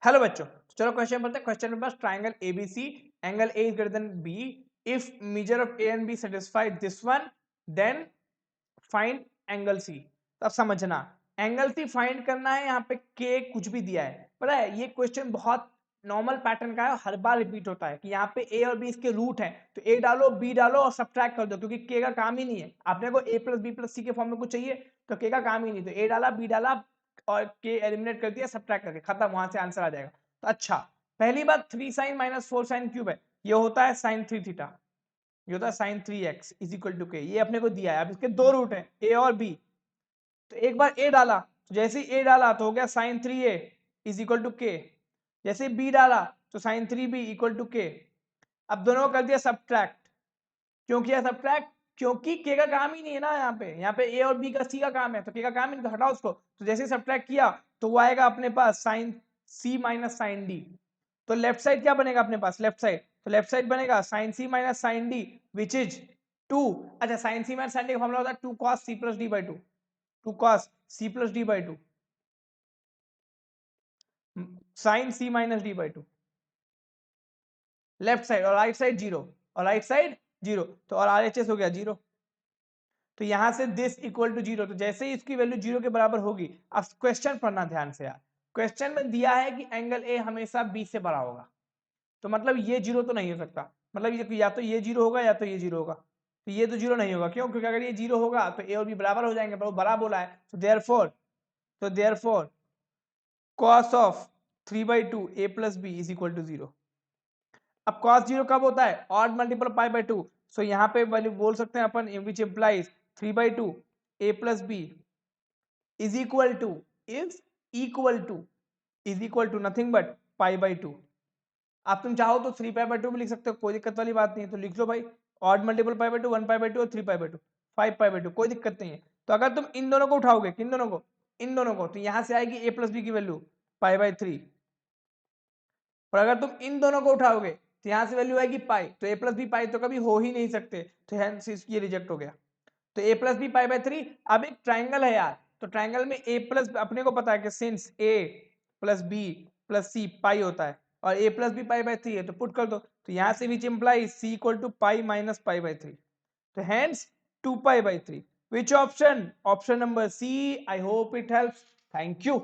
Hello बच्चों, चलो question पढ़ते हैं। Question number triangle ABC, angle A is greater than B, if measure of A and B satisfied this one, then find angle C. तो अब समझना, angle C find करना है। यहाँ पे के कुछ भी दिया है, पता है ये क्वेश्चन बहुत नॉर्मल पैटर्न का है, हर बार रिपीट होता है कि यहाँ पे ए और बी इसके रूट है, तो ए डालो बी डालो और सब्ट्रैक्ट कर दो, क्योंकि के का काम ही नहीं है। आपने को ए प्लस बी प्लस सी के फॉर्म में कुछ चाहिए, तो के का काम ही नहीं, तो ए डाला बी डाला और के एलिमिनेट कर दिया, सब्ट्रैक्ट करके खत्म, वहां से आंसर आ जाएगा। तो अच्छा, पहली बात 3 साइन माइनस 4 साइन क्यूब है, ये होता है साइन 3 थीटा, ये होता है sign 3x is equal to के, ये अपने को दिया है। अब इसके दो रूट है ए और बी, तो एक बार ए डाला, तो जैसे ही ए डाला तो हो गया sign 3a is equal to के, जैसे बी डाला तो साइन 3b इक्वल टू के। अब दोनों को कर दिया सब्ट्रैक्ट। क्यों किया सब्ट्रैक्ट? क्योंकि के का काम ही नहीं है ना, यहाँ पे ए और बी का सी का काम है, तो के का काम ही नहीं, तो हटाओ उसको। तो जैसे ही सब्ट्रैक्ट किया तो वो आएगा अपने पास sine C minus sine D. तो लेफ्ट साइड क्या बनेगा अपने पास, लेफ्ट साइड, तो लेफ्ट साइड बनेगा sine C minus sine D which is 2। अच्छा, sine C minus sine D का फॉर्मूला होता है 2 cos c plus D by 2, 2 cos c plus D by 2, sine C minus D by 2। Left side और right side zero, और right side zero, तो और RHS हो गया जीरो। तो यहां से दिस इक्वल टू जीरो, तो जैसे ही इसकी वैल्यू जीरो के बराबर होगी, अब क्वेश्चन पढ़ना ध्यान से यार। क्वेश्चन में दिया है कि एंगल ए हमेशा बी से बड़ा होगा, तो मतलब ये जीरो तो नहीं हो सकता, मतलब ये या तो ये जीरो होगा या तो ये जीरो होगा, तो ये तो जीरो नहीं होगा। क्यों? क्योंकि अगर ये जीरो होगा तो ए और बी बराबर हो जाएंगे, पर वो बड़ा बोला है, तो therefore cos of 3/2 a plus b is equal to zero. अब cos जीरो कब होता है? Odd multiple pi by 2, so यहाँ पे वैल्यू बोल सकते हैं अपन which implies 3/2 a plus b is equal to is equal to is equal to nothing but pi by 2। आप तुम चाहो तो 3 पाई बाई 2 भी लिख सकते हो, कोई दिक्कत वाली बात नहीं है, तो लिख लो भाई odd multiple pi by 2, 1 pi by 2 और 3 पाई बाई 2, 5 पाई बाई 2, कोई दिक्कत नहीं है। तो अगर तुम इन दोनों को उठाओगे, किन दोनों को, इन दोनों को, तो यहां से आएगी a प्लस बी की वैल्यू पाई बाई 3, और अगर तुम इन दोनों को उठाओगे तो यहां से वैल्यू आएगी पाई, तो a प्लस बी पाई तो कभी हो ही नहीं सकते, तो हेंस ये रिजेक्ट हो गया। तो a plus B pi by 3। अब एक ट्राइंगल है यार, तो ट्राइंगल में a प्लस, अपने को पता है कि since a plus b plus c pi होता है, और a plus B pi by 3 है, तो पुट कर दो, तो यहां से which implies c equal to pi minus pi by 3, तो hence 2 pi by 3। Which option? Option number C. I hope it helps. Thank you.